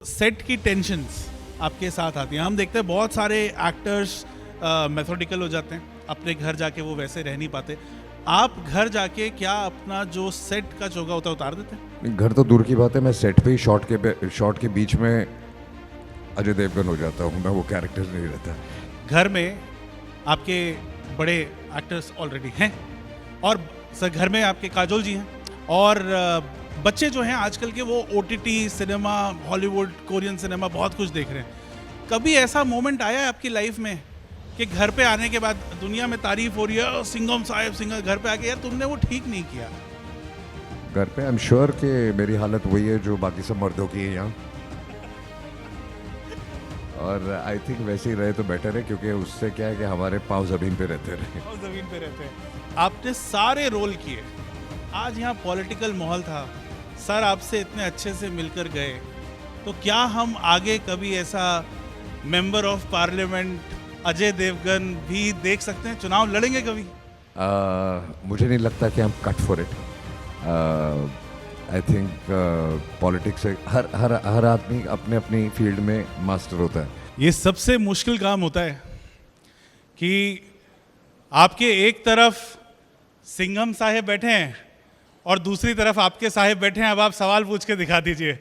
Set की tensions आपके साथ आती हैं। हम देखते हैं बहुत सारे एक्टर्स मेथोडिकल हो जाते हैं, अपने घर जाके वो वैसे रह नहीं पाते। आप घर जाके क्या अपना जो सेट का चोगा होता है उतार देते हैं? घर तो दूर की बात है, मैं सेट पे ही शॉट के बीच में अजय देवगन हो जाता हूँ। मैं वो कैरेक्टर नहीं रहता। घर में आपके बड़े एक्टर्स ऑलरेडी हैं और सर घर में आपके काजोल जी हैं और बच्चे जो हैं आजकल के वो OTT cinema, Hollywood, Korean cinema बहुत कुछ देख रहे हैं। कभी ऐसा मोमेंट आया है आपकी लाइफ में कि घर पे आने के बाद दुनिया में तारीफ हो रही है, "ओ, सिंघम साहब सिंघम", घर पे आके यार तुमने वो ठीक नहीं किया? घर पे आई एम श्योर कि मेरी हालत वही है जो बाकी सब मर्दों की है यहाँ। और आई थिंक वैसे ही रहे तो बेटर है, क्योंकि उससे क्या है कि हमारे पाँव ज़मीन पे रहते रहे। और जमीन पे रहते हैं। आपने सारे रोल किए, आज यहाँ पॉलिटिकल माहौल था, सर आपसे इतने अच्छे से मिलकर गए, तो क्या हम आगे कभी ऐसा member of parliament Ajay Devgan भी देख सकते हैं? चुनाव लड़ेंगे कभी? मुझे नहीं लगता कि हम cut for it. I think politics से हर आदमी अपने अपनी फील्ड में मास्टर होता है। ये सबसे मुश्किल काम होता है कि आपके एक तरफ सिंघम साहेब बैठे हैं और दूसरी तरफ आपके साहेब बैठे हैं। अब आप सवाल पूछ के दिखा दीजिए।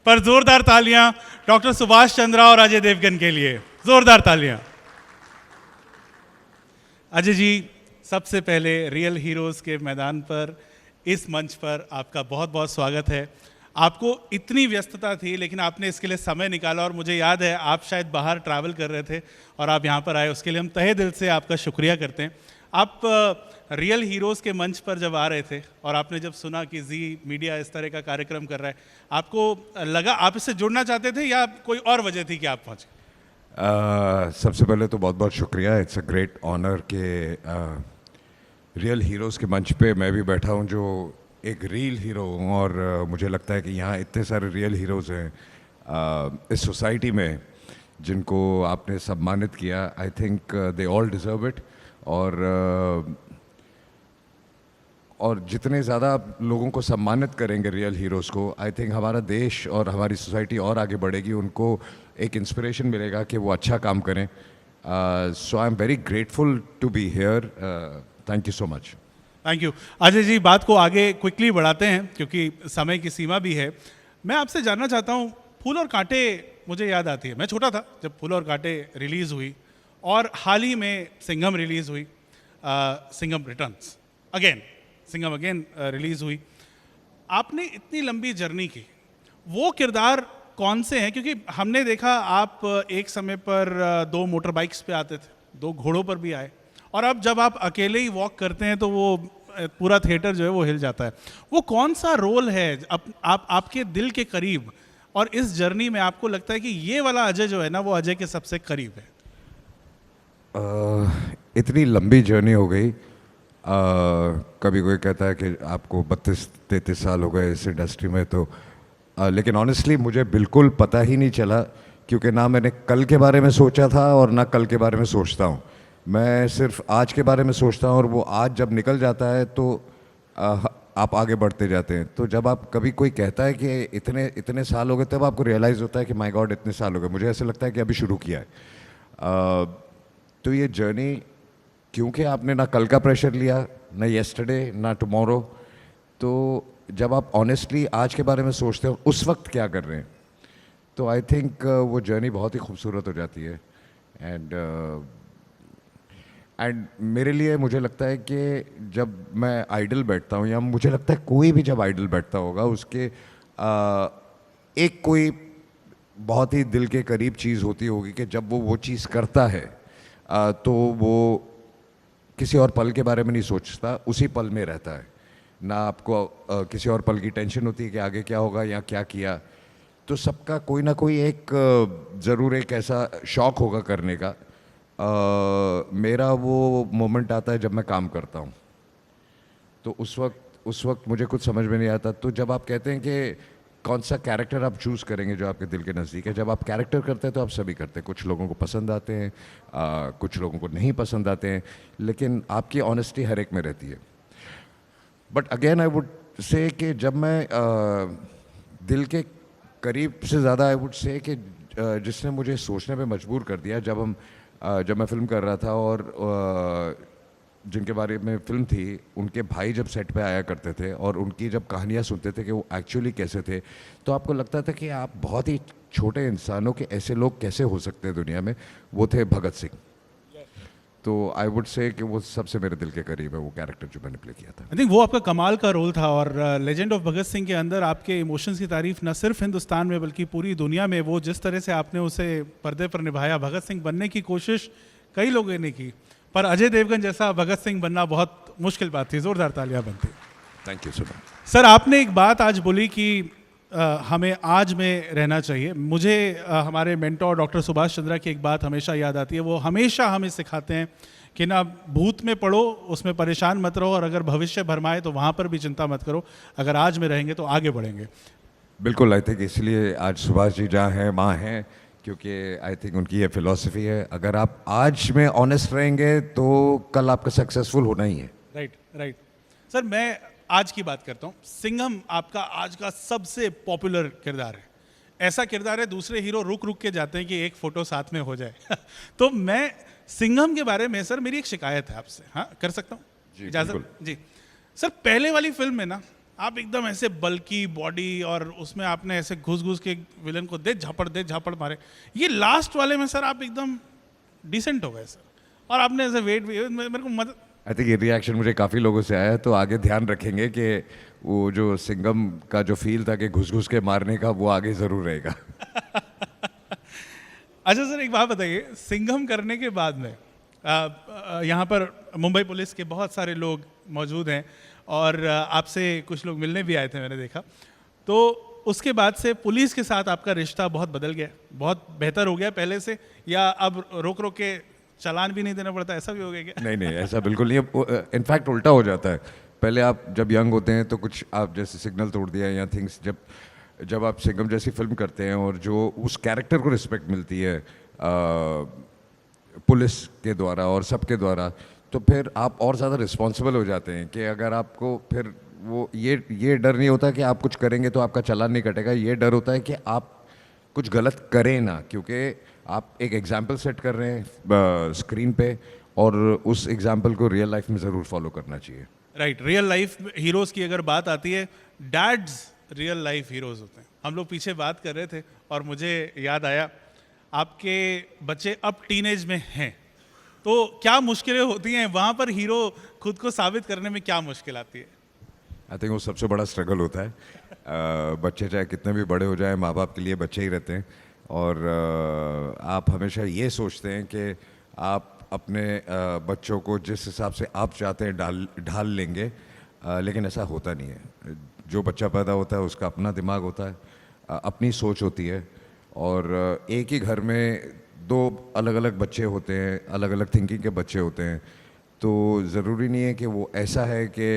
पर जोरदार तालियां डॉक्टर सुभाष चंद्रा और अजय देवगन के लिए, जोरदार तालियां। अजय जी, सबसे पहले रियल हीरोज के मैदान पर, इस मंच पर आपका बहुत बहुत स्वागत है। आपको इतनी व्यस्तता थी लेकिन आपने इसके लिए समय निकाला और मुझे याद है आप शायद बाहर ट्रैवल कर रहे थे और आप यहाँ पर आए, उसके लिए हम तहे दिल से आपका शुक्रिया करते हैं। आप रियल हीरोज़ के मंच पर जब आ रहे थे और आपने जब सुना कि जी मीडिया इस तरह का कार्यक्रम कर रहा है, आपको लगा आप इससे जुड़ना चाहते थे या कोई और वजह थी कि आप पहुँचे? सबसे पहले तो बहुत बहुत शुक्रिया। इट्स अ ग्रेट ऑनर के रियल हीरोज़ के मंच पे मैं भी बैठा हूँ, जो एक रियल हीरो हूँ। और मुझे लगता है कि यहाँ इतने सारे रियल हीरोज़ हैं इस सोसाइटी में जिनको आपने सम्मानित किया। I think they all deserve it. और जितने ज़्यादा आप लोगों को सम्मानित करेंगे रियल हीरोज़ को, आई थिंक हमारा देश और हमारी सोसाइटी और आगे बढ़ेगी। उनको एक इंस्पिरेशन मिलेगा कि वो अच्छा काम करें। So I am very grateful to be here. Thank you so much. Thank you. Ajay ji, बात को आगे क्विकली बढ़ाते हैं क्योंकि समय की सीमा भी है। मैं आपसे जानना चाहता हूँ, फूल और कांटे मुझे याद आती है, मैं छोटा था जब फूल और कांटे रिलीज़ हुई और हाल ही में सिंघम रिलीज़ हुई, Singham returns again, Singham again release हुई। आपने इतनी लंबी जर्नी की, वो किरदार कौन से हैं? क्योंकि हमने देखा आप एक समय पर दो मोटर बाइक्स पे आते थे, दो घोड़ों पर भी आए, और अब जब आप अकेले ही वॉक करते हैं तो वो पूरा थिएटर जो है वो हिल जाता है। वो कौन सा रोल है आप आपके दिल के करीब, और इस जर्नी में आपको लगता है कि ये वाला अजय जो है ना वो अजय के सबसे करीब है? इतनी लंबी जर्नी हो गई। कभी कोई कहता है कि आपको 32-33 साल हो गए इस इंडस्ट्री में, तो लेकिन ऑनेस्टली मुझे बिल्कुल पता ही नहीं चला, क्योंकि ना मैंने कल के बारे में सोचा था और ना कल के बारे में सोचता हूँ। मैं सिर्फ आज के बारे में सोचता हूँ, और वो आज जब निकल जाता है तो आप आगे बढ़ते जाते हैं। तो जब आप कभी कोई कहता है कि इतने इतने साल हो गए, तब आपको रियलाइज़ होता है कि माय गॉड इतने साल हो गए। मुझे ऐसा लगता है कि अभी शुरू किया है। तो ये जर्नी, क्योंकि आपने ना कल का प्रेशर लिया, ना येस्टरडे, ना टुमारो, तो जब आप ऑनेस्टली आज के बारे में सोचते हो उस वक्त क्या कर रहे हैं, तो आई थिंक वो जर्नी बहुत ही खूबसूरत हो जाती है। एंड मेरे लिए मुझे लगता है कि जब मैं आइडल बैठता हूँ, या मुझे लगता है कोई भी जब आइडल बैठता होगा, उसके एक कोई बहुत ही दिल के करीब चीज़ होती होगी कि जब वो चीज़ करता है तो वो किसी और पल के बारे में नहीं सोचता, उसी पल में रहता है। ना आपको किसी और पल की टेंशन होती है कि आगे क्या होगा या क्या किया। तो सबका कोई ना कोई एक ज़रूर एक ऐसा शौक़ होगा करने का। मेरा वो मोमेंट आता है जब मैं काम करता हूँ, तो उस वक्त मुझे कुछ समझ में नहीं आता। तो जब आप कहते हैं कि कौन सा कैरेक्टर आप चूज़ करेंगे जो आपके दिल के नज़दीक है, जब आप कैरेक्टर करते हैं तो आप सभी करते हैं। कुछ लोगों को पसंद आते हैं, कुछ लोगों को नहीं पसंद आते हैं, लेकिन आपकी ऑनेस्टी हर एक में रहती है। But again I would say कि जब मैं दिल के करीब से ज़्यादा आई वुड से कि जिसने मुझे सोचने पे मजबूर कर दिया जब मैं फिल्म कर रहा था और जिनके बारे में फिल्म थी उनके भाई जब सेट पे आया करते थे और उनकी जब कहानियाँ सुनते थे कि वो एक्चुअली कैसे थे, तो आपको लगता था कि आप बहुत ही छोटे इंसानों के ऐसे लोग कैसे हो सकते हैं दुनिया में। वो थे भगत सिंह। तो आई वुड से कि वो सबसे मेरे दिल के करीब है वो कैरेक्टर जो मैंने प्ले किया था। आई थिंक वो आपका कमाल का रोल था और लेजेंड ऑफ भगत सिंह के अंदर आपके इमोशंस की तारीफ न सिर्फ हिंदुस्तान में बल्कि पूरी दुनिया में, वो जिस तरह से आपने उसे पर्दे पर निभाया, भगत सिंह बनने की कोशिश कई लोगों ने की, पर अजय देवगन जैसा भगत सिंह बनना बहुत मुश्किल बात थी। जोरदार तालियां बनती। Thank you so much. Sir, आपने एक बात आज बोली कि हमें आज में रहना चाहिए। मुझे हमारे मेंटोर डॉक्टर सुभाष चंद्रा की एक बात हमेशा याद आती है। वो हमेशा हमें सिखाते हैं कि ना भूत में पड़ो, उसमें परेशान मत रहो, और अगर भविष्य भरमाए तो वहाँ पर भी चिंता मत करो। अगर आज में रहेंगे तो आगे बढ़ेंगे। बिल्कुल, आई थिंक इसलिए आज सुभाष जी जहाँ हैं माँ हैं, क्योंकि आई थिंक उनकी ये फिलॉसफी है, अगर आप आज में ऑनेस्ट रहेंगे तो कल आपका सक्सेसफुल होना ही है। Right right. सर, मैं आज की बात करता हूँ। सिंघम आपका आज का सबसे पॉपुलर किरदार है। ऐसा किरदार है दूसरे हीरो रुक रुक के जाते हैं कि एक फोटो साथ में हो जाए। तो मैं सिंघम के बारे में सर मेरी एक शिकायत है आपसे, हाँ कर सकता हूँ? इजाजत जी। सर, पहले वाली फिल्म में ना आप एकदम ऐसे बल्की बॉडी और उसमें आपने ऐसे घुस घुस के विलन को दे झापड़ मारे। ये लास्ट वाले में सर आप एकदम डिसेंट हो गए सर, और आपने ऐसे वेट मेरे को मदद। आई थिंक ये रिएक्शन मुझे काफ़ी लोगों से आया है, तो आगे ध्यान रखेंगे कि वो जो सिंघम का जो फील था कि घुस घुस के मारने का, वो आगे ज़रूर रहेगा। अच्छा सर, एक बात बताइए, सिंघम करने के बाद में यहाँ पर मुंबई पुलिस के बहुत सारे लोग मौजूद हैं और आपसे कुछ लोग मिलने भी आए थे, मैंने देखा। तो उसके बाद से पुलिस के साथ आपका रिश्ता बहुत बदल गया, बहुत बेहतर हो गया पहले से, या अब रोक रोक के चालान भी नहीं देना पड़ता, ऐसा भी हो गया क्या? नहीं, ऐसा बिल्कुल नहीं। इनफैक्ट उल्टा हो जाता है। पहले आप जब यंग होते हैं तो कुछ आप जैसे सिग्नल तोड़ दिया या थिंग्स, जब आप सिंघम जैसी फिल्म करते हैं और जो उस कैरेक्टर को रिस्पेक्ट मिलती है पुलिस के द्वारा और सबके द्वारा, तो फिर आप और ज़्यादा रिस्पॉन्सिबल हो जाते हैं कि अगर आपको फिर वो ये डर नहीं होता कि आप कुछ करेंगे तो आपका चालान नहीं कटेगा। ये डर होता है कि आप कुछ गलत करें ना, क्योंकि आप एक एग्जाम्पल सेट कर रहे हैं स्क्रीन पे, और उस एग्जाम्पल को रियल लाइफ में ज़रूर फॉलो करना चाहिए। राइट। रियल लाइफ हीरोज़ की अगर बात आती है, डैड्स रियल लाइफ हीरोज़ होते हैं। हम लोग पीछे बात कर रहे थे और मुझे याद आया, आपके बच्चे अब टीनेज में हैं, तो क्या मुश्किलें होती हैं वहाँ पर? हीरो खुद को साबित करने में क्या मुश्किल आती है? आई थिंक वो सबसे बड़ा स्ट्रगल होता है। बच्चे चाहे कितने भी बड़े हो जाए, माँ बाप के लिए बच्चे ही रहते हैं, और आप हमेशा ये सोचते हैं कि आप अपने बच्चों को जिस हिसाब से आप चाहते हैं ढाल लेंगे, लेकिन ऐसा होता नहीं है। जो बच्चा पैदा होता है उसका अपना दिमाग होता है, अपनी सोच होती है, और एक ही घर में दो अलग अलग बच्चे होते हैं, अलग अलग थिंकिंग के बच्चे होते हैं। तो ज़रूरी नहीं है कि वो ऐसा है कि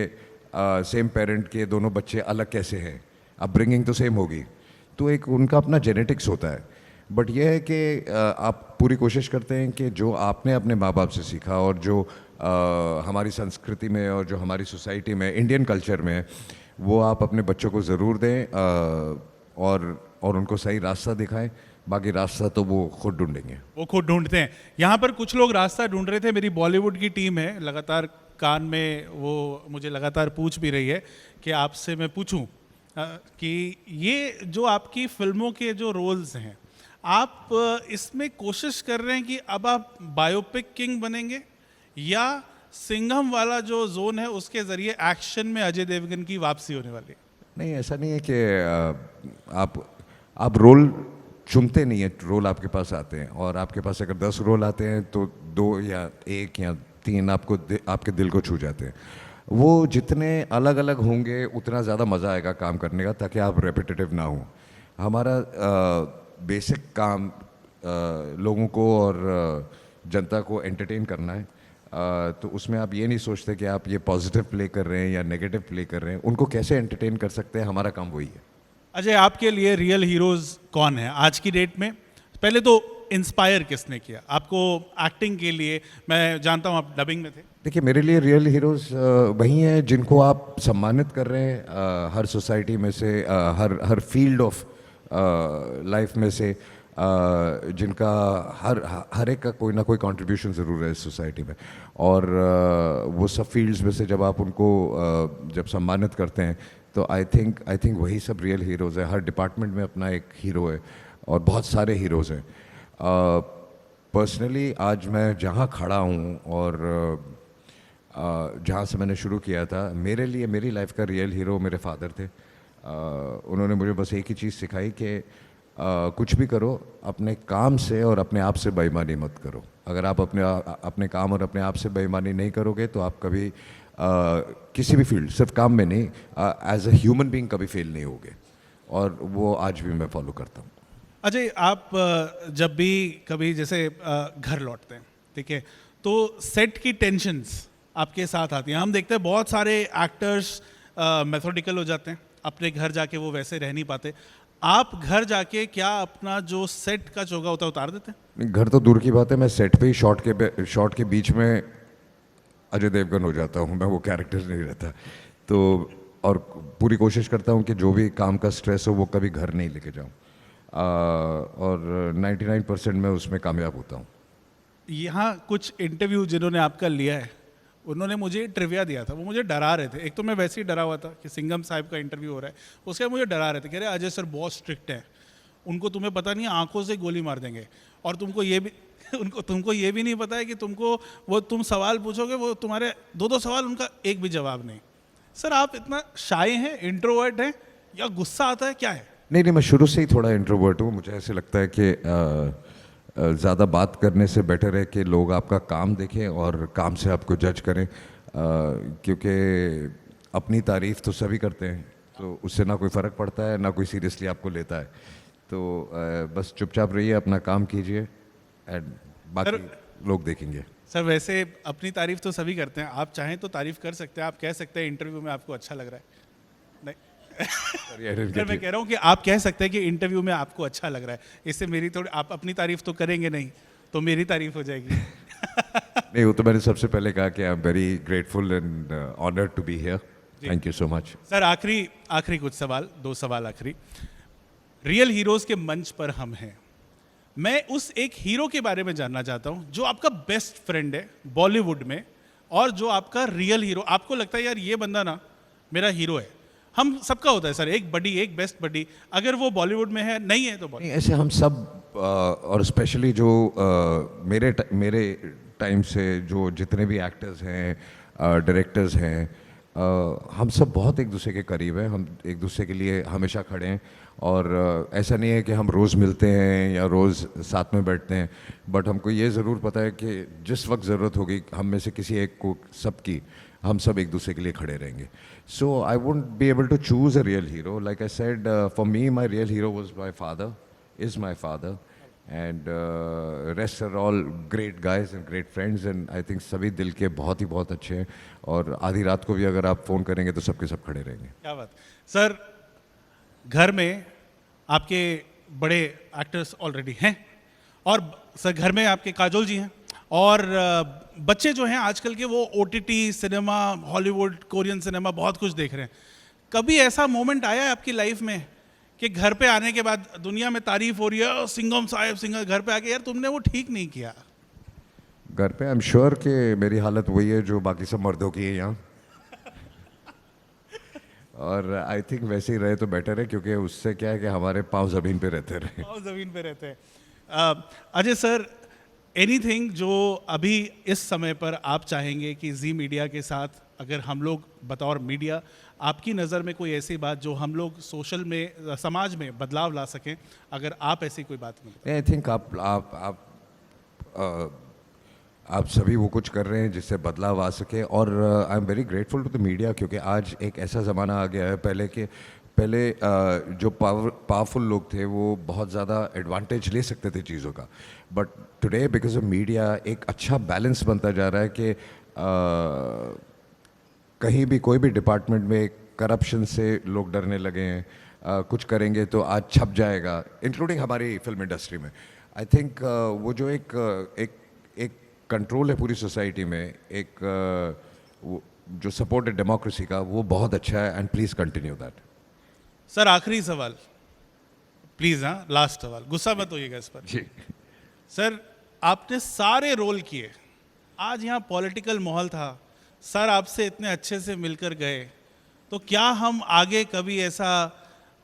सेम पेरेंट के दोनों बच्चे अलग कैसे हैं, अपब्रिंगिंग तो सेम होगी, तो एक उनका अपना जेनेटिक्स होता है। बट यह है कि आप पूरी कोशिश करते हैं कि जो आपने अपने माँ बाप से सीखा और जो हमारी संस्कृति में और जो हमारी सोसाइटी में, इंडियन कल्चर में, वो आप अपने बच्चों को ज़रूर दें और उनको सही रास्ता दिखाएं। बाकी रास्ता तो वो खुद ढूंढेंगे, वो खुद ढूंढते हैं। यहाँ पर कुछ लोग रास्ता ढूंढ रहे थे। मेरी बॉलीवुड की टीम है, लगातार कान में वो मुझे लगातार पूछ भी रही है कि आपसे मैं पूछूं कि ये जो आपकी फिल्मों के जो रोल्स हैं, आप इसमें कोशिश कर रहे हैं कि अब आप बायोपिक किंग बनेंगे, या सिंघम वाला जो जोन है उसके ज़रिए एक्शन में अजय देवगन की वापसी होने वाली है? नहीं, ऐसा नहीं है कि आप रोल चुनते नहीं है, रोल आपके पास आते हैं, और आपके पास अगर 10 रोल आते हैं तो 2 या 1 या 3 आपके दिल को छू जाते हैं। वो जितने अलग अलग होंगे उतना ज़्यादा मज़ा आएगा काम करने का, ताकि आप रेपिटेटिव ना हो। हमारा बेसिक काम लोगों को और जनता को एंटरटेन करना है, तो उसमें आप ये नहीं सोचते कि आप ये पॉजिटिव प्ले कर रहे हैं या नेगेटिव प्ले कर रहे हैं। उनको कैसे एंटरटेन कर सकते हैं, हमारा काम वही है। अजय, आपके लिए रियल हीरोज़ कौन है आज की डेट में? पहले तो इंस्पायर किसने किया आपको एक्टिंग के लिए? मैं जानता हूँ आप डबिंग में थे। देखिए, मेरे लिए रियल हीरोज़ वही हैं जिनको आप सम्मानित कर रहे हैं हर सोसाइटी में से, हर फील्ड ऑफ लाइफ में से जिनका हर एक का कोई ना कोई कंट्रीब्यूशन ज़रूर है इस सोसाइटी में, और वो सब फील्ड्स में से जब आप उनको जब सम्मानित करते हैं तो आई थिंक वही सब रियल हीरोज़ हैं। हर डिपार्टमेंट में अपना एक हीरो है और बहुत सारे हीरोज़ हैं। पर्सनली आज मैं जहाँ खड़ा हूँ और जहाँ से मैंने शुरू किया था, मेरे लिए मेरी लाइफ का रियल हीरो मेरे फादर थे। उन्होंने मुझे बस एक ही चीज़ सिखाई कि कुछ भी करो अपने काम से और अपने आप से बेईमानी मत करो। अगर आप अपने काम और अपने आप से बेईमानी नहीं करोगे तो आप कभी किसी भी फील्ड, सिर्फ काम में नहीं, एज अ ह्यूमन बीइंग कभी फेल नहीं होगे, और वो आज भी मैं फॉलो करता हूँ। अजय, आप जब भी कभी जैसे घर लौटते हैं, ठीक है, तो सेट की टेंशन्स आपके साथ आती हैं। हम देखते हैं बहुत सारे एक्टर्स मेथोडिकल हो जाते हैं, अपने घर जाके वो वैसे रह नहीं पाते। आप घर जाके क्या अपना जो सेट का चोगा होता है उतार देते हैं? घर तो दूर की बात है, मैं सेट पे ही शॉट के बीच में अजय देवगन हो जाता हूँ, मैं वो कैरेक्टर नहीं रहता। तो और पूरी कोशिश करता हूँ कि जो भी काम का स्ट्रेस हो वो कभी घर नहीं लेके जाऊँ, और 99% मैं उसमें कामयाब होता हूँ। यहाँ कुछ इंटरव्यू जिन्होंने आपका लिया है, उन्होंने मुझे ट्रिविया दिया था, वो मुझे डरा रहे थे। एक तो मैं वैसे ही डरा हुआ था कि सिंघम साहब का इंटरव्यू हो रहा है, उसके बाद मुझे डरा रहे थे, कह रहे अजय सर बहुत स्ट्रिक्ट हैं, उनको तुम्हें पता नहीं आंखों से गोली मार देंगे, और तुमको ये भी तुमको ये भी नहीं पता है कि तुम सवाल पूछोगे, वो तुम्हारे दो सवाल, उनका एक भी जवाब नहीं। सर आप इतना शाय हैं, इंट्रोवर्ट हैं, या गुस्सा आता है, क्या है? नहीं, मैं शुरू से ही थोड़ा इंट्रोवर्ट हूँ। मुझे ऐसे लगता है कि ज़्यादा बात करने से बेटर है कि लोग आपका काम देखें और काम से आपको जज करें, क्योंकि अपनी तारीफ़ तो सभी करते हैं, तो उससे ना कोई फ़र्क पड़ता है, ना कोई सीरियसली आपको लेता है। तो बस चुपचाप रहिए, अपना काम कीजिए, एंड बाकी लोग देखेंगे। सर वैसे अपनी तारीफ़ तो सभी करते हैं, आप चाहें तो तारीफ़ कर सकते हैं, आप कह सकते हैं इंटरव्यू में आपको अच्छा लग रहा है। नहीं सर, मैं कह रहा हूँ कि आप कह सकते हैं कि इंटरव्यू में आपको अच्छा लग रहा है, इससे मेरी थोड़ी, आप अपनी तारीफ तो करेंगे नहीं तो मेरी तारीफ हो जाएगी। नहीं, वो तो मैंने सबसे पहले कहा कि I am very grateful and honoured to be here. Thank you so much. Sir आखिरी कुछ सवाल, 2 सवाल आखिरी। रियल हीरोज के मंच पर हम हैं, मैं उस एक हीरो के बारे में जानना चाहता हूँ जो आपका बेस्ट फ्रेंड है बॉलीवुड में, और जो आपका रियल हीरो, आपको लगता है यार ये बंदा ना मेरा हीरो है। हम सबका होता है सर, एक बडी, एक बेस्ट बडी, अगर वो बॉलीवुड में है, नहीं है तो नहीं, ऐसे हम सब और स्पेशली जो मेरे टाइम से जो जितने भी एक्टर्स हैं, डायरेक्टर्स हैं, हम सब बहुत एक दूसरे के करीब हैं, हम एक दूसरे के लिए हमेशा खड़े हैं, और ऐसा नहीं है कि हम रोज़ मिलते हैं या रोज़ साथ में बैठते हैं, बट हमको ये ज़रूर पता है कि जिस वक्त ज़रूरत होगी हम में से किसी एक को, सबकी, हम सब एक दूसरे के लिए खड़े रहेंगे। So I won't be able to choose a real hero. Like I said, for me, my real hero was my father, is my father, and rest are all great guys and great friends. And I think सभी दिल के बहुत अच्छे हैं, और आधी रात को भी अगर आप फ़ोन करेंगे तो सबके सब खड़े रहेंगे। क्या बात सर। घर में आपके बड़े एक्टर्स ऑलरेडी हैं, और सर घर में आपके काजोल जी हैं, और बच्चे जो हैं आजकल के वो OTT cinema, Hollywood, Korean cinema बहुत कुछ देख रहे हैं। कभी ऐसा मोमेंट आया है आपकी लाइफ में कि घर पे आने के बाद दुनिया में तारीफ हो रही है, सिंघम साहब, सिंघम, घर पे आके यार तुमने वो ठीक नहीं किया? घर पे आई एम श्योर कि मेरी हालत वही है जो बाकी सब मर्दों की है यहाँ। और आई थिंक वैसे ही रहे तो बेटर है, क्योंकि उससे क्या है कि हमारे पाँव ज़मीन पे रहते रहे। पाँव ज़मीन पे रहते हैं। अजय सर, एनीथिंग जो अभी इस समय पर आप चाहेंगे कि जी मीडिया के साथ, अगर हम लोग बतौर मीडिया, आपकी नज़र में कोई ऐसी बात जो हम लोग सोशल में, समाज में बदलाव ला सकें, अगर आप ऐसी कोई बात में? आई थिंक आप सभी वो कुछ कर रहे हैं जिससे बदलाव आ सके, और I am very grateful to the media, क्योंकि आज एक ऐसा ज़माना आ गया है। पहले जो पावरफुल लोग थे वो बहुत ज़्यादा एडवांटेज ले सकते थे चीज़ों का, but today because of media एक अच्छा बैलेंस बनता जा रहा है कि कहीं भी कोई भी डिपार्टमेंट में करप्शन से लोग डरने लगे हैं। कुछ करेंगे तो आज छप जाएगा, इंक्लूडिंग हमारी फिल्म इंडस्ट्री में। आई थिंक वो जो एक कंट्रोल है पूरी सोसाइटी में, जो सपोर्ट है डेमोक्रेसी का, वो बहुत अच्छा है, and please continue that. Sir आखिरी सवाल, प्लीज हाँ लास्ट सवाल, गुस्सा मत होइएगा इस पर। जी सर आपने सारे रोल किए, आज यहाँ पॉलिटिकल माहौल था, सर आपसे इतने अच्छे से मिलकर गए, तो क्या हम आगे कभी ऐसा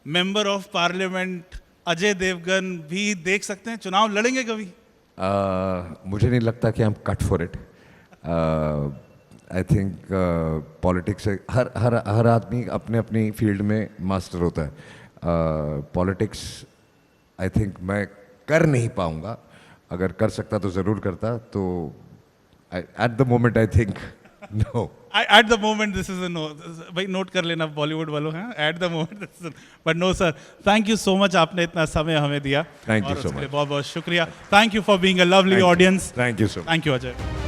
member of parliament Ajay Devgan भी देख सकते हैं, चुनाव लड़ेंगे कभी? मुझे नहीं लगता कि I am cut for it. I think politics हर हर हर आदमी अपने अपनी फील्ड में मास्टर होता है। पॉलिटिक्स आई थिंक मैं कर नहीं पाऊंगा, अगर कर सकता तो ज़रूर करता। तो at the moment I think no. At the moment this is a no, भाई नोट कर लेना बॉलीवुड वालों हैं, at the moment this is, but no sir, thank you so much, आपने इतना समय हमें दिया। Thank you और so उसके लिए much. बहुत बहुत शुक्रिया। Thank you for being a lovely audience. Thank you so much. Thank you Ajay.